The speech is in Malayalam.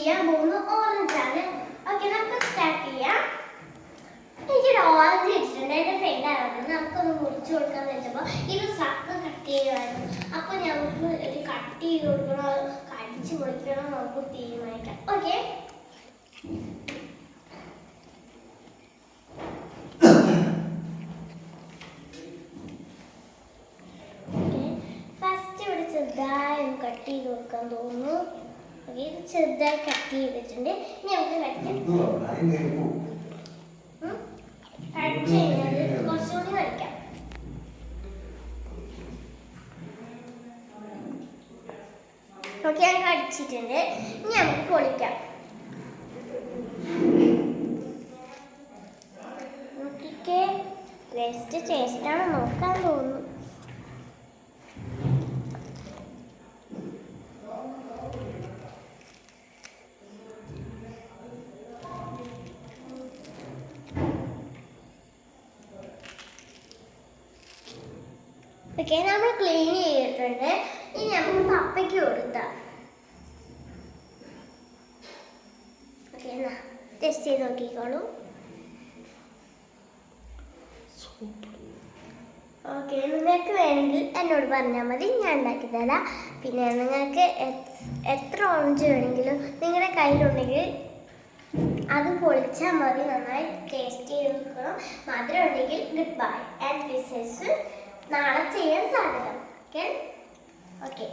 ചെയ്യാൻ പോകുന്ന ഓറഞ്ച് ആണ്. ഓക്കെ, നമുക്ക് സ്റ്റാർട്ട് ചെയ്യാം. എനിക്കൊരു ഓറഞ്ച് ഇട്ടിട്ടുണ്ട്. എൻ്റെ ഫ്രണ്ട് ആയിരുന്നു, നമുക്കൊന്ന് മുറിച്ച് കൊടുക്കാന്ന് വെച്ചപ്പോൾ ഇത് സക്ക് കട്ട് ചെയ്യുമായിരുന്നു. അപ്പോൾ നമുക്ക് ഒരു കട്ട് ചെയ്ത് കൊടുക്കണോ കടിച്ച് മുറിക്കണോ നമുക്ക് തീരുമാനിക്കാം. ഓക്കെ, ഫസ്റ്റ് ഇവിടെ ചെറുതായി കട്ട് ചെയ്ത് കൊടുക്കാൻ തോന്നുന്നു. ഓക്കെ, ഇത് ചെറുതായി കട്ട് ചെയ്തിട്ടുണ്ട്. ഇനി നമുക്ക് കട്ട് ചെയ്യുന്നത് കുറച്ചുകൂടി കളിക്കാം. ഓക്കെ, ഞാൻ കടിച്ചിട്ടുണ്ട്. ഇനി നമുക്ക് പൊളിക്കാം. നോക്കിക്കേ, ടേസ്റ്റാണോ നോക്കാൻ തോന്നുന്നു. ഓക്കെ, നമ്മൾ ക്ലീൻ ചെയ്തിട്ടുണ്ട്. ഇനി നമുക്ക് പപ്പയ്ക്ക് കൊടുത്താം. ഓക്കെ, എന്നാ ടെസ്റ്റ് ചെയ്ത് നോക്കിക്കോളൂ. ഓക്കെ, നിങ്ങൾക്ക് വേണമെങ്കിൽ എന്നോട് പറഞ്ഞാൽ മതി, ഞാൻ ഉണ്ടാക്കി തരാം. പിന്നെ നിങ്ങൾക്ക് എത്ര ഓറഞ്ച് വേണമെങ്കിലും നിങ്ങളുടെ കയ്യിലുണ്ടെങ്കിൽ അത് പൊളിച്ചാൽ മതി. നന്നായി ടേസ്റ്റ് ചെയ്ത് നോക്കണം. മധുരം ഉണ്ടെങ്കിൽ ഗുഡ് ബൈ ആൻഡ് ബിസിനസ് നാളെ ചെയ്യാൻ സാധ്യത. ഓക്കെ.